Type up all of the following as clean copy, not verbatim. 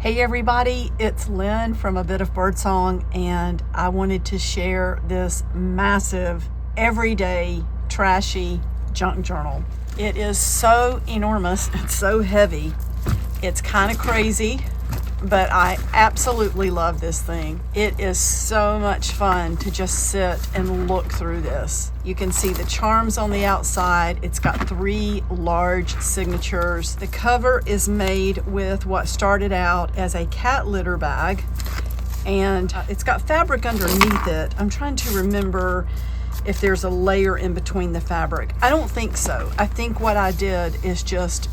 Hey everybody, it's Lynn from A Bit of Birdsong, and I wanted to share this massive, everyday, trashy junk journal. It is so enormous and so heavy. It's kind of crazy, but I absolutely love this thing. It is so much fun to just sit and look through this. You can see the charms on the outside. It's got 3 large signatures. The cover is made with what started out as a cat litter bag, and it's got fabric underneath it. I'm trying to remember if there's a layer in between the fabric. I don't think so. I think what I did is just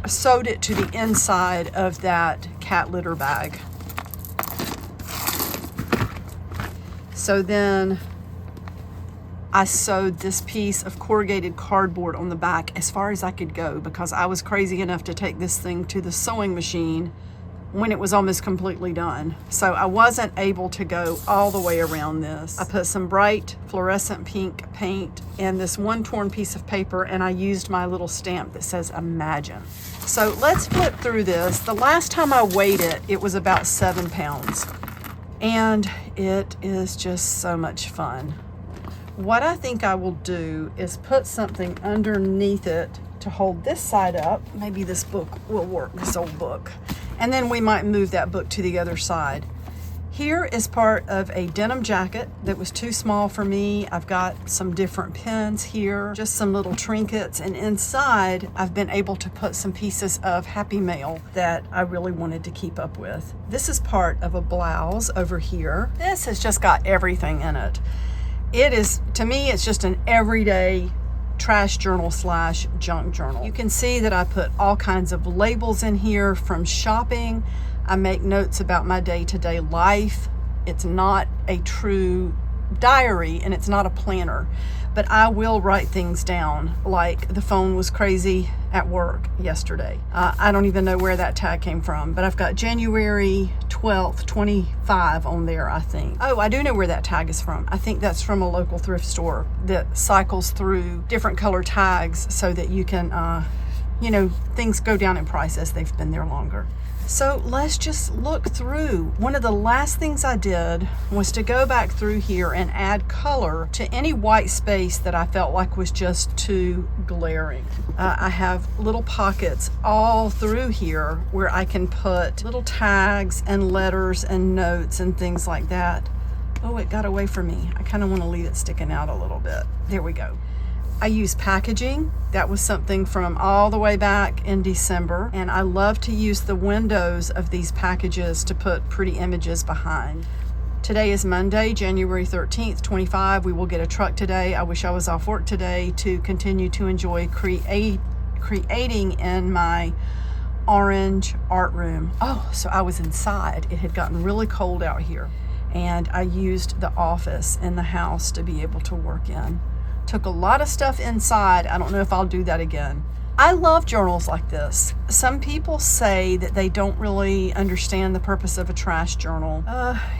sewed it to the inside of that cat litter bag. So then I sewed this piece of corrugated cardboard on the back as far as I could go, because I was crazy enough to take this thing to the sewing machine when it was almost completely done. So I wasn't able to go all the way around this. I put some bright fluorescent pink paint and this one torn piece of paper, and I used my little stamp that says Imagine. So let's flip through this. The last time I weighed it, it was about 7 pounds. And it is just so much fun. What I think I will do is put something underneath it to hold this side up. Maybe this book will work, this old book. And then we might move that book to the other side. Here is part of a denim jacket that was too small for me. I've got some different pins here, just some little trinkets, and inside I've been able to put some pieces of Happy Mail that I really wanted to keep up with. This is part of a blouse over here. This has just got everything in it. It is, to me, it's just an everyday trash journal / junk journal. You can see that I put all kinds of labels in here from shopping. I make notes about my day-to-day life. It's not a true diary and it's not a planner, but I will write things down, like the phone was crazy at work yesterday. I don't even know where that tag came from, but I've got January 12th, 25 on there, I think. Oh, I do know where that tag is from. I think that's from a local thrift store that cycles through different color tags so that you can, things go down in price as they've been there longer. So let's just look through. One of the last things I did was to go back through here and add color to any white space that I felt like was just too glaring. I have little pockets all through here where I can put little tags and letters and notes and things like that. Oh, it got away from me. I kind of want to leave it sticking out a little bit. There we go. I use packaging. That was something from all the way back in December, and I love to use the windows of these packages to put pretty images behind. Today is Monday, January 13th, 25. We will get a truck today. I wish I was off work today to continue to enjoy creating in my orange art room. Oh, so I was inside. It had gotten really cold out here, and I used the office in the house to be able to work in. Took a lot of stuff inside. I don't know if I'll do that again. I love journals like this. Some people say that they don't really understand the purpose of a trash journal.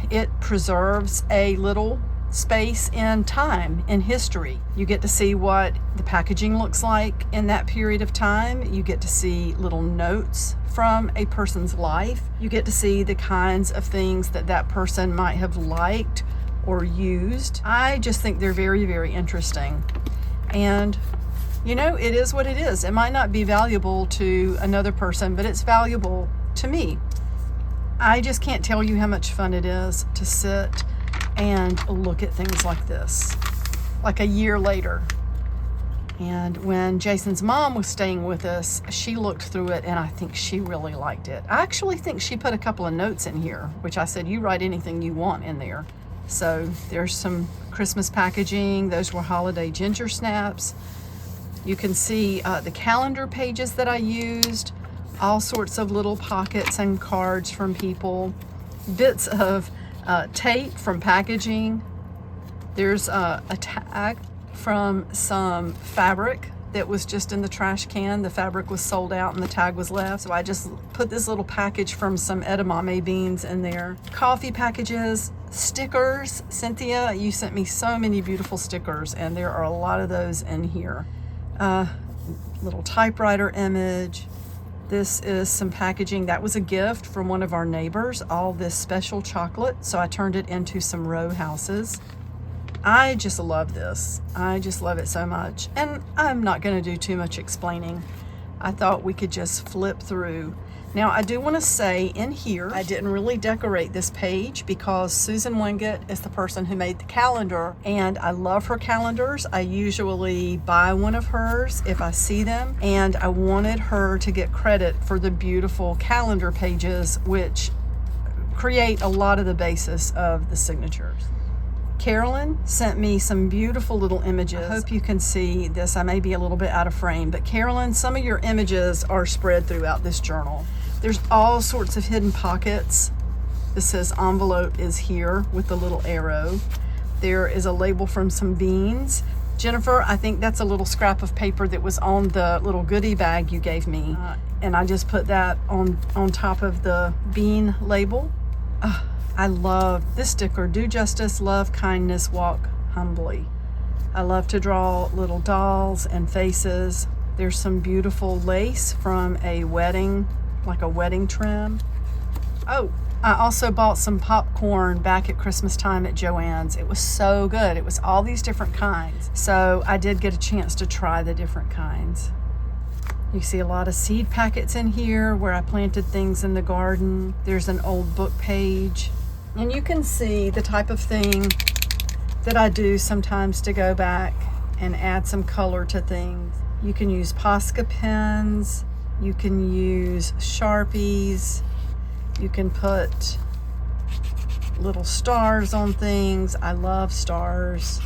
It preserves a little space in time, in history. You get to see what the packaging looks like in that period of time. You get to see little notes from a person's life. You get to see the kinds of things that that person might have liked or used. I just think they're very, very interesting. And it is what it is. It might not be valuable to another person, but it's valuable to me. I just can't tell you how much fun it is to sit and look at things like this, like a year later. And when Jason's mom was staying with us, she looked through it and I think she really liked it. I actually think she put a couple of notes in here, which I said, you write anything you want in there. So there's some Christmas packaging. Those were holiday ginger snaps. You can see the calendar pages that I used, all sorts of little pockets and cards from people, bits of tape from packaging. There's a tag from some fabric that was just in the trash can. The fabric was sold out and the tag was left. So I just put this little package from some edamame beans in there. Coffee packages, stickers. Cynthia, you sent me so many beautiful stickers, and there are a lot of those in here. Little typewriter image, This is some packaging that was a gift from one of our neighbors, all this special chocolate, so I turned it into some row houses. I just love this. I just love it so much. And I'm not going to do too much explaining. I thought we could just flip through. Now, I do want to say in here, I didn't really decorate this page because Susan Wingate is the person who made the calendar, and I love her calendars. I usually buy one of hers if I see them, and I wanted her to get credit for the beautiful calendar pages, which create a lot of the basis of the signatures. Carolyn sent me some beautiful little images. I hope you can see this. I may be a little bit out of frame, but Carolyn, some of your images are spread throughout this journal. There's all sorts of hidden pockets. This says envelope is here with the little arrow. There is a label from some beans. Jennifer, I think that's a little scrap of paper that was on the little goodie bag you gave me. And I just put that on top of the bean label. I love this sticker, do justice, love kindness, walk humbly. I love to draw little dolls and faces. There's some beautiful lace from a wedding, like a wedding trim. Oh, I also bought some popcorn back at Christmas time at Joann's. It was so good. It was all these different kinds. So I did get a chance to try the different kinds. You see a lot of seed packets in here where I planted things in the garden. There's an old book page. And you can see the type of thing that I do sometimes to go back and add some color to things. You can use Posca pens, you can use Sharpies, you can put little stars on things. I love stars.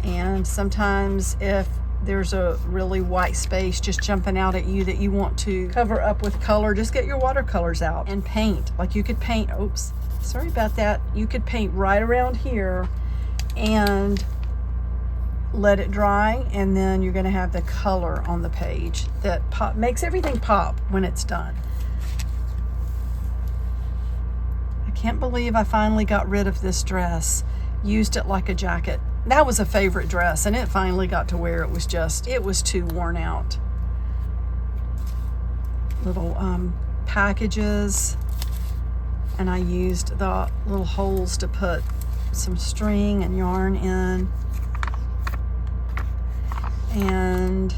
And sometimes if there's a really white space just jumping out at you that you want to cover up with color, just get your watercolors out and paint. Like you could paint, oops, sorry about that. You could paint right around here and let it dry, and then you're gonna have the color on the page that makes everything pop when it's done. I can't believe I finally got rid of this dress, used it like a jacket. That was a favorite dress, and it finally got to where it was too worn out. Little packages, and I used the little holes to put some string and yarn in. And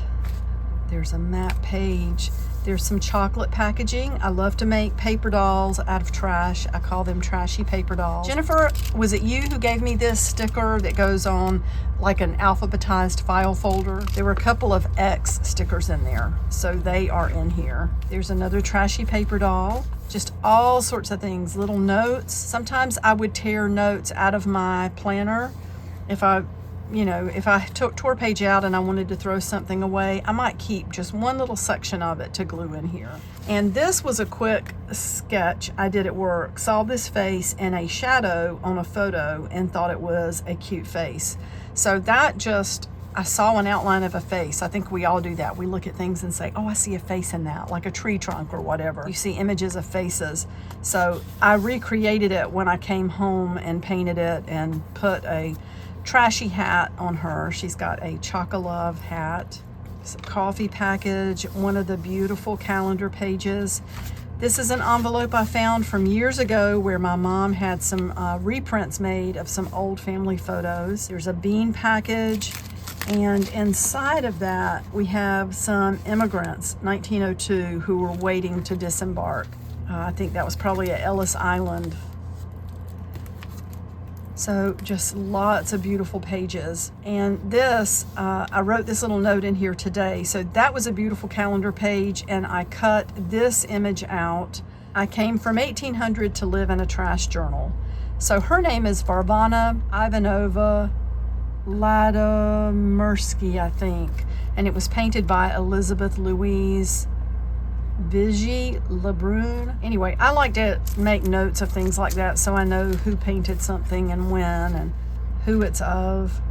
there's a map page. There's some chocolate packaging. I love to make paper dolls out of trash. I call them trashy paper dolls. Jennifer, was it you who gave me this sticker that goes on like an alphabetized file folder? There were a couple of X stickers in there, so they are in here. There's another trashy paper doll. Just all sorts of things, little notes. Sometimes I would tear notes out of my planner. If I tore a page out and I wanted to throw something away, I might keep just one little section of it to glue in here. And this was a quick sketch I did at work. Saw this face in a shadow on a photo and thought it was a cute face. So that just, I saw an outline of a face. I think we all do that. We look at things and say, oh, I see a face in that, like a tree trunk or whatever. You see images of faces. So I recreated it when I came home and painted it and put a trashy hat on her. She's got a Chocolove hat. It's a coffee package, one of the beautiful calendar pages. This is an envelope I found from years ago where my mom had some reprints made of some old family photos. There's a bean package, and inside of that we have some immigrants, 1902, who were waiting to disembark. I think that was probably at Ellis Island. So just lots of beautiful pages. And this, I wrote this little note in here today. So that was a beautiful calendar page, and I cut this image out. I came from 1800 to live in a trash journal. So her name is Varvana Ivanova Ladomersky, I think. And it was painted by Elizabeth Louise Vigie Lebrun. Anyway, I like to make notes of things like that so I know who painted something and when and who it's of.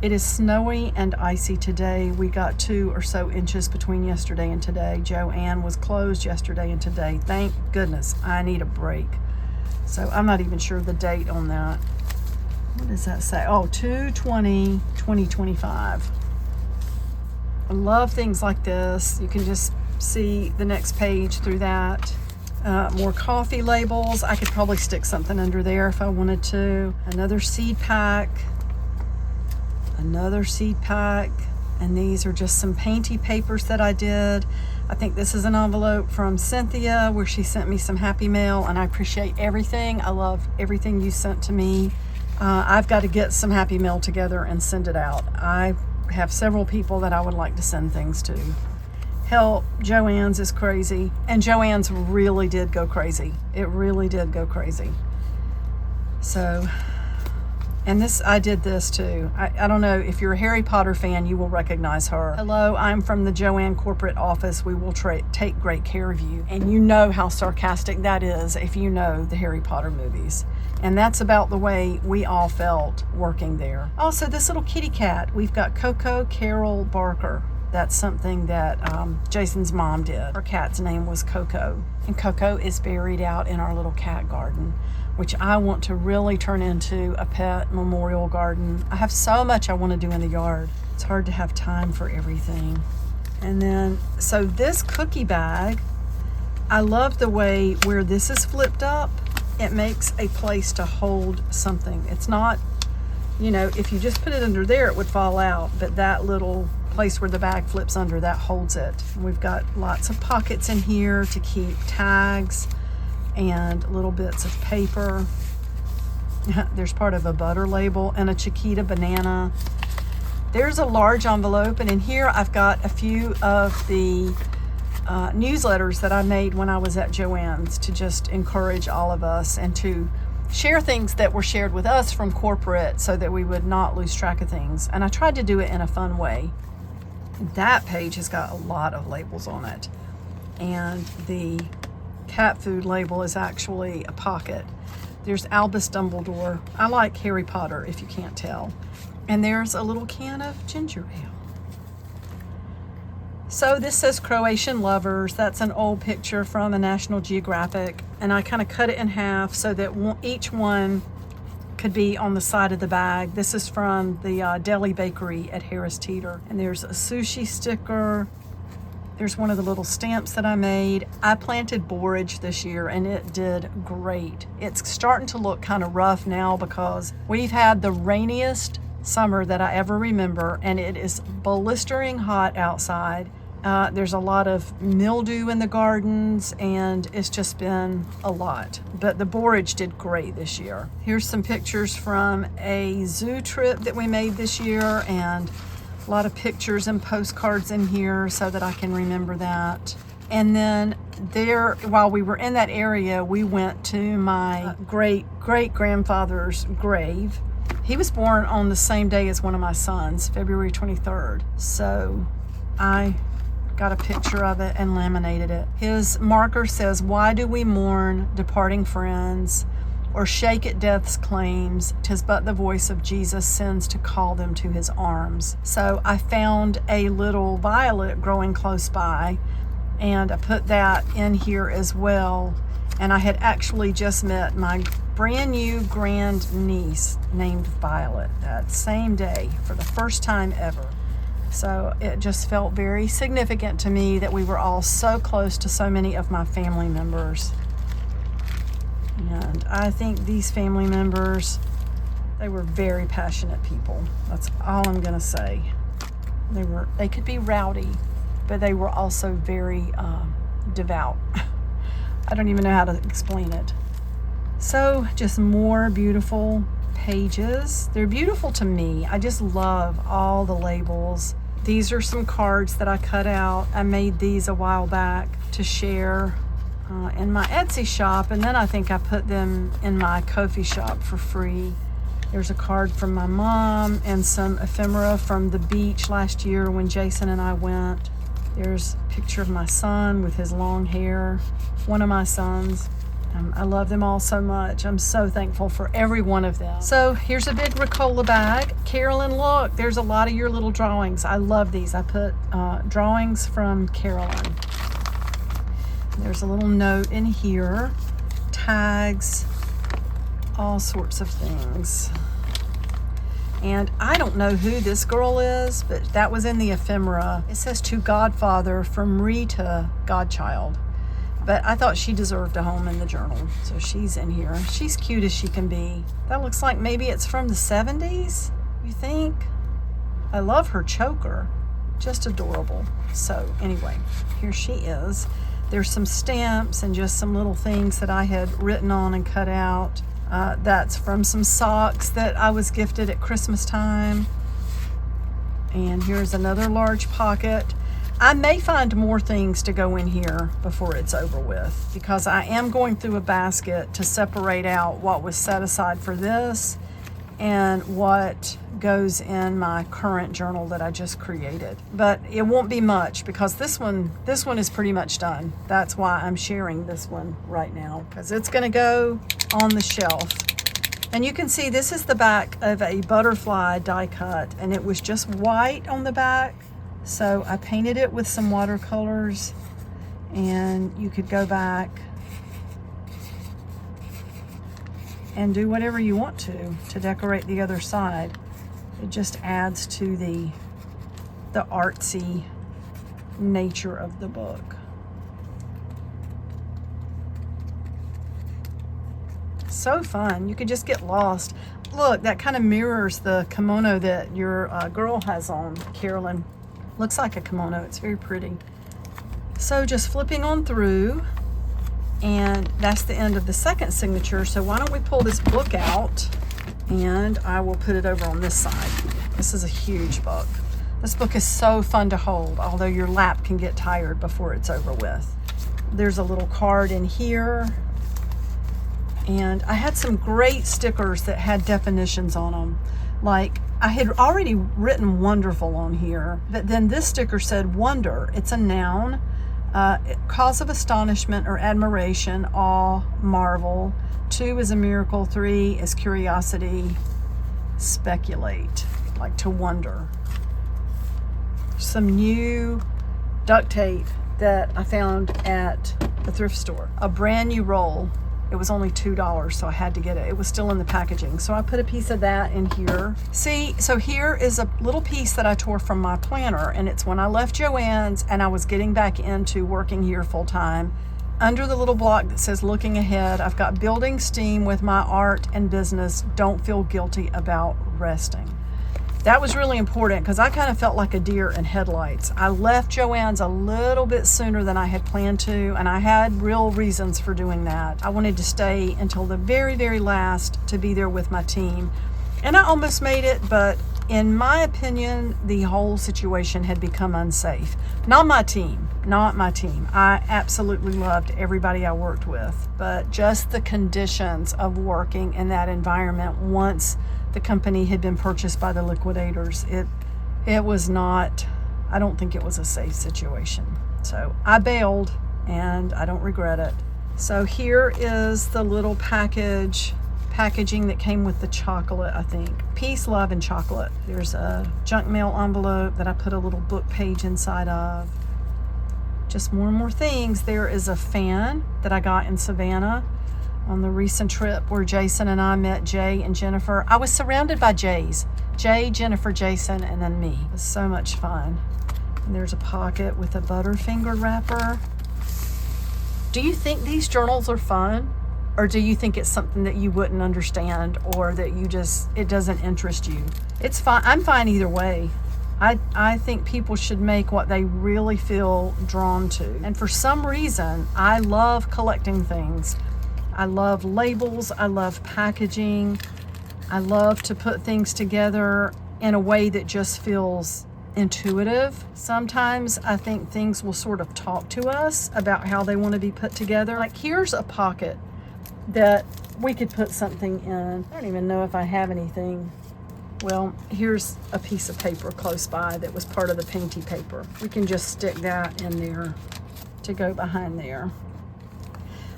It is snowy and icy today. We got 2 or so inches between yesterday and today. Joann was closed yesterday and today. Thank goodness. I need a break. So I'm not even sure the date on that. What does that say? Oh, 2/20/2025. I love things like this. You can just see the next page through that. More coffee labels. I could probably stick something under there if I wanted to. Another seed pack. Another seed pack. And these are just some painty papers that I did. I think this is an envelope from Cynthia where she sent me some happy mail, and I appreciate everything. I love everything you sent to me. I've got to get some happy mail together and send it out. I have several people that I would like to send things to. Help, Joann's is crazy. And Joann's really did go crazy. It really did go crazy. So, and this, I did this too. I don't know, if you're a Harry Potter fan, you will recognize her. Hello, I'm from the Joann corporate office. We will take great care of you. And you know how sarcastic that is if you know the Harry Potter movies. And that's about the way we all felt working there. Also, this little kitty cat, we've got Coco Carol Barker. That's something that Jason's mom did. Her cat's name was Coco. And Coco is buried out in our little cat garden, which I want to really turn into a pet memorial garden. I have so much I want to do in the yard. It's hard to have time for everything. And then, so this cookie bag, I love the way where this is flipped up. It makes a place to hold something. It's not, you know, if you just put it under there, it would fall out. But that little place where the bag flips under, that holds it. We've got lots of pockets in here to keep tags and little bits of paper. There's part of a butter label and a Chiquita banana. There's a large envelope, and in here I've got a few of the newsletters that I made when I was at Joann's to just encourage all of us and to share things that were shared with us from corporate so that we would not lose track of things. And I tried to do it in a fun way. That page has got a lot of labels on it. And the cat food label is actually a pocket. There's Albus Dumbledore. I like Harry Potter, if you can't tell. And there's a little can of ginger ale. So this says Croatian Lovers. That's an old picture from a National Geographic. And I kind of cut it in half so that each one could be on the side of the bag. This is from the Deli Bakery at Harris Teeter. And there's a sushi sticker. There's one of the little stamps that I made. I planted borage this year and it did great. It's starting to look kind of rough now because we've had the rainiest summer that I ever remember, and it is blistering hot outside. There's a lot of mildew in the gardens, and it's just been a lot. But the borage did great this year. Here's some pictures from a zoo trip that we made this year, and a lot of pictures and postcards in here so that I can remember that. And then there, while we were in that area, we went to my great-great-grandfather's grave. He was born on the same day as one of my sons, February 23rd. So I got a picture of it and laminated it. His marker says, "Why do we mourn departing friends, or shake at death's claims? 'Tis but the voice of Jesus sends to call them to his arms." So I found a little violet growing close by, and I put that in here as well. And I had actually just met my brand new grand niece named Violet that same day for the first time ever. So it just felt very significant to me that we were all so close to so many of my family members. And I think these family members, they were very passionate people. That's all I'm gonna say. They could be rowdy, but they were also very devout. I don't even know how to explain it. So just more beautiful pages. They're beautiful to me. I just love all the labels. These are some cards that I cut out. I made these a while back to share in my Etsy shop, and then I think I put them in my Ko-fi shop for free. There's a card from my mom and some ephemera from the beach last year when Jason and I went. There's a picture of my son with his long hair, one of my sons. I love them all so much. I'm so thankful for every one of them. So here's a big Ricola bag. Carolyn, look, there's a lot of your little drawings. I love these. I put drawings from Carolyn. There's a little note in here, tags, all sorts of things. And I don't know who this girl is, but that was in the ephemera. It says to Godfather from Rita Godchild. But I thought she deserved a home in the journal, so she's in here. She's cute as she can be. That looks like maybe it's from the 70s, you think? I love her choker. Just adorable. So anyway, here she is. There's some stamps and just some little things that I had written on and cut out. That's from some socks that I was gifted at Christmas time. And here's another large pocket. I may find more things to go in here before it's over with, because I am going through a basket to separate out what was set aside for this and what goes in my current journal that I just created. But it won't be much, because this one is pretty much done. That's why I'm sharing this one right now, because it's going to go on the shelf. And you can see this is the back of a butterfly die cut, and it was just white on the back. So I painted it with some watercolors, and you could go back and do whatever you want to decorate the other side. It just adds to the artsy nature of the book. So fun. You could just get lost. Look, that kind of mirrors the kimono that your girl has on, Carolyn. Looks like a kimono. It's very pretty. So just flipping on through, and that's the end of the second signature. So why don't we pull this book out, and I will put it over on this side. This is a huge book. This book is so fun to hold, although your lap can get tired before it's over with. There's a little card in here, and I had some great stickers that had definitions on them. Like, I had already written wonderful on here, but then this sticker said wonder. It's a noun. Cause of astonishment or admiration, awe, marvel. 2 is a miracle. 3 is curiosity, speculate, like to wonder. Some new duct tape that I found at the thrift store. A brand new roll. It was only $2, so I had to get it. It was still in the packaging. So I put a piece of that in here. See, so here is a little piece that I tore from my planner, and it's when I left Joann's and I was getting back into working here full time. Under the little block that says looking ahead, I've got building steam with my art and business. Don't feel guilty about resting. That was really important, because I kind of felt like a deer in headlights. I left Joann's a little bit sooner than I had planned to, and I had real reasons for doing that. I wanted to stay until the very, very last to be there with my team. And I almost made it, but in my opinion, the whole situation had become unsafe. Not my team. I absolutely loved everybody I worked with, but just the conditions of working in that environment once the company had been purchased by the liquidators, it was not, I don't think it was a safe situation. So I bailed, and I don't regret it. So here is the little packaging that came with the chocolate, I think. Peace, love, and chocolate. There's a junk mail envelope that I put a little book page inside of. Just more and more things. There is a fan that I got in Savannah on the recent trip where Jason and I met Jay and Jennifer. I was surrounded by Jays. Jay, Jennifer, Jason, and then me. It was so much fun. And there's a pocket with a Butterfinger wrapper. Do you think these journals are fun? Or do you think it's something that you wouldn't understand, or that it doesn't interest you? It's fine. I'm fine either way. I think people should make what they really feel drawn to. And for some reason, I love collecting things. I love labels. I love packaging. I love to put things together in a way that just feels intuitive. Sometimes I think things will sort of talk to us about how they want to be put together. Like, here's a pocket that we could put something in. I don't even know if I have anything. Well, here's a piece of paper close by that was part of the painty paper. We can just stick that in there to go behind there.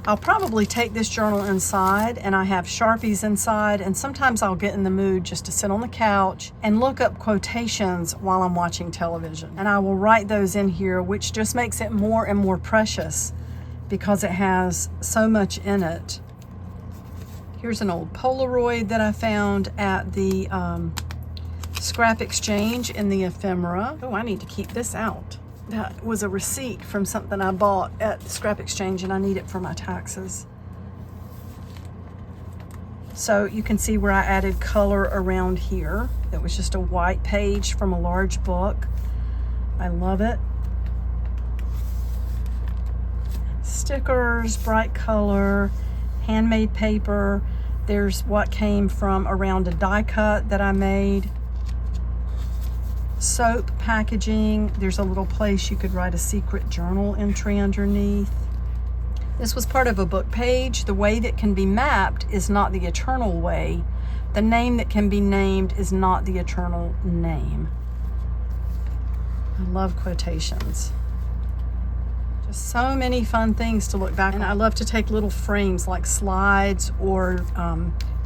I'll probably take this journal inside, and I have Sharpies inside, and sometimes I'll get in the mood just to sit on the couch and look up quotations while I'm watching television. And I will write those in here, which just makes it more and more precious because it has so much in it. Here's an old Polaroid that I found at the scrap exchange in the ephemera. Oh, I need to keep this out. That was a receipt from something I bought at the scrap exchange, and I need it for my taxes. So you can see where I added color around here. It was just a white page from a large book. I love it. Stickers, bright color, handmade paper. There's what came from around a die cut that I made. Soap packaging. There's a little place you could write a secret journal entry underneath. This was part of a book page. The way that can be mapped is not the eternal way. The name that can be named is not the eternal name. I love quotations. Just so many fun things to look back on. And I love to take little frames like slides or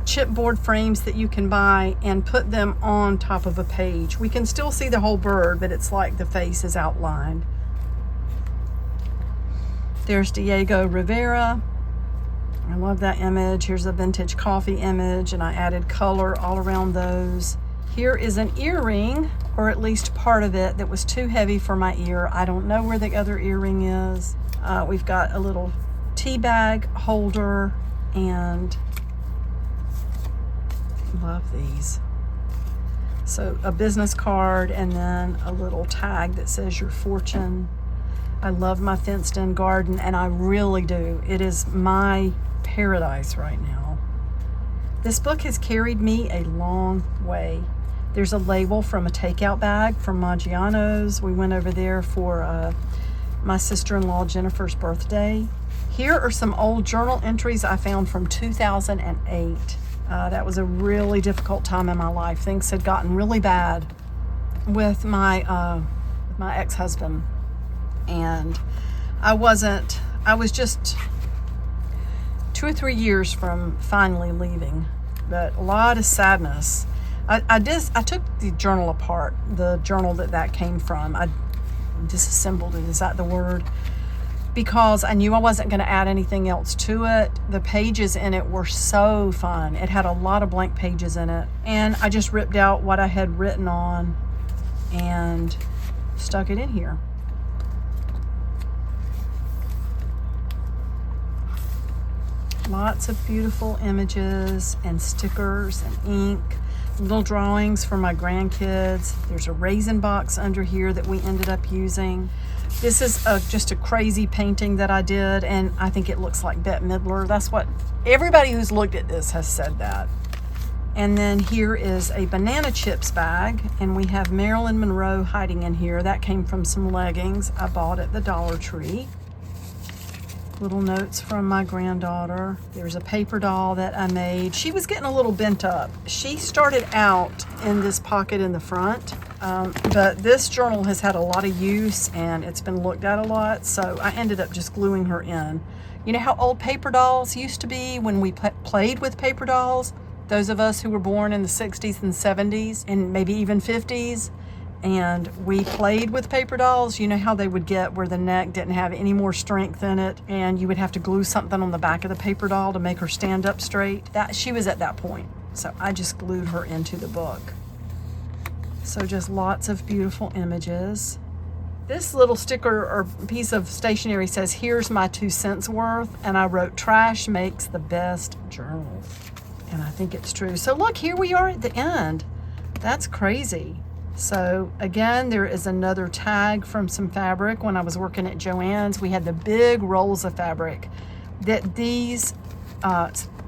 chipboard frames that you can buy and put them on top of a page. We can still see the whole bird, but it's like the face is outlined. There's Diego Rivera. I love that image. Here's a vintage coffee image, and I added color all around those. Here is an earring, or at least part of it, that was too heavy for my ear. I don't know where the other earring is. We've got a little tea bag holder, and love these. So a business card, and then a little tag that says your fortune. I love my fenced-in garden, and I really do. It is my paradise right now. This book has carried me a long way. There's a label from a takeout bag from Maggiano's. We went over there for my sister-in-law Jennifer's birthday. Here are some old journal entries I found from 2008. That was a really difficult time in my life. Things had gotten really bad with my ex-husband. And I was just 2 or 3 years from finally leaving, but a lot of sadness. I took the journal apart, the journal that came from. I disassembled it, is that the word? Because I knew I wasn't going to add anything else to it. The pages in it were so fun. It had a lot of blank pages in it. And I just ripped out what I had written on and stuck it in here. Lots of beautiful images and stickers and ink, little drawings for my grandkids. There's a raisin box under here that we ended up using. This is just a crazy painting that I did, and I think it looks like Bette Midler. That's what everybody who's looked at this has said that. And then here is a banana chips bag, and we have Marilyn Monroe hiding in here. That came from some leggings I bought at the Dollar Tree. Little notes from my granddaughter. There's a paper doll that I made. She was getting a little bent up. She started out in this pocket in the front, but this journal has had a lot of use and it's been looked at a lot, so I ended up just gluing her in. You know how old paper dolls used to be when we played with paper dolls? Those of us who were born in the 60s and 70s and maybe even 50s, and we played with paper dolls. You know how they would get where the neck didn't have any more strength in it, and you would have to glue something on the back of the paper doll to make her stand up straight? She was at that point, so I just glued her into the book. So just lots of beautiful images. This little sticker or piece of stationery says, "Here's my 2 cents worth," and I wrote, "Trash makes the best journals." And I think it's true. So look, here we are at the end. That's crazy. So again, there is another tag from some fabric. When I was working at Joann's, we had the big rolls of fabric that these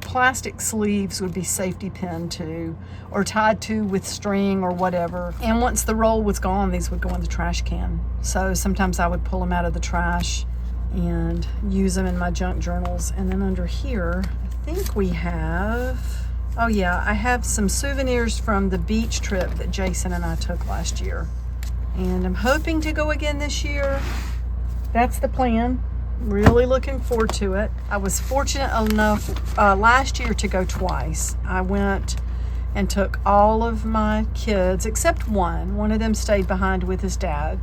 plastic sleeves would be safety pinned to or tied to with string or whatever. And once the roll was gone, these would go in the trash can. So sometimes I would pull them out of the trash and use them in my junk journals. And then under here, I think we have... Oh yeah, I have some souvenirs from the beach trip that Jason and I took last year. And I'm hoping to go again this year. That's the plan. Really looking forward to it. I was fortunate enough last year to go twice. I went and took all of my kids, except one. One of them stayed behind with his dad.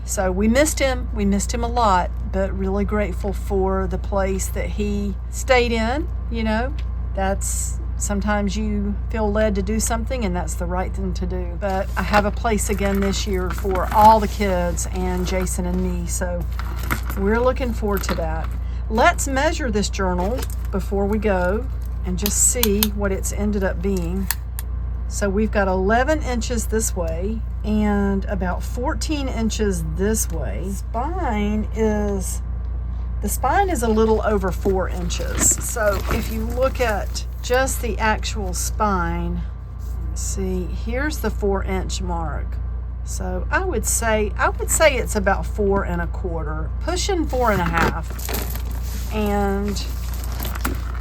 So we missed him. We missed him a lot, but really grateful for the place that he stayed in. You know, that's sometimes you feel led to do something and that's the right thing to do. But I have a place again this year for all the kids and Jason and me, so we're looking forward to that. Let's measure this journal before we go and just see what it's ended up being. So we've got 11 inches this way and about 14 inches this way. The spine is a little over 4 inches. So if you look at just the actual spine, let's see, here's the 4-inch mark. So I would say it's about 4 1/4, pushing 4 1/2. And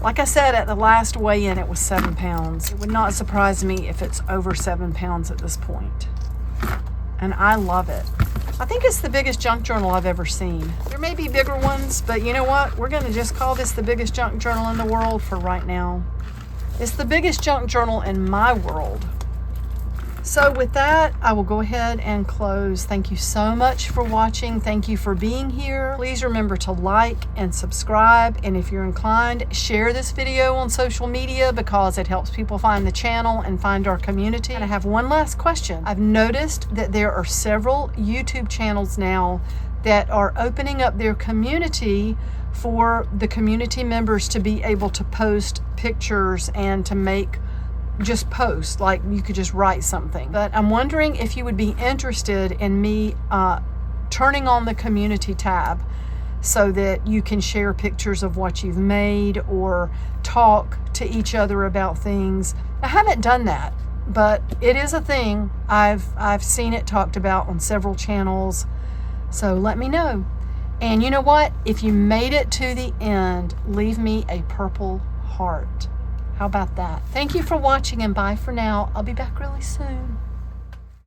like I said, at the last weigh-in, it was 7 pounds. It would not surprise me if it's over 7 pounds at this point. And I love it. I think it's the biggest junk journal I've ever seen. There may be bigger ones, but you know what? We're gonna just call this the biggest junk journal in the world for right now. It's the biggest junk journal in my world. So with that, I will go ahead and close. Thank you so much for watching. Thank you for being here. Please remember to like and subscribe. And if you're inclined, share this video on social media because it helps people find the channel and find our community. And I have one last question. I've noticed that there are several YouTube channels now that are opening up their community for the community members to be able to post pictures and to make just post, like you could just write something. But I'm wondering if you would be interested in me turning on the community tab so that you can share pictures of what you've made or talk to each other about things. I haven't done that, but it is a thing. I've seen it talked about on several channels, so let me know. And you know what? If you made it to the end, leave me a purple heart. How about that? Thank you for watching and bye for now. I'll be back really soon.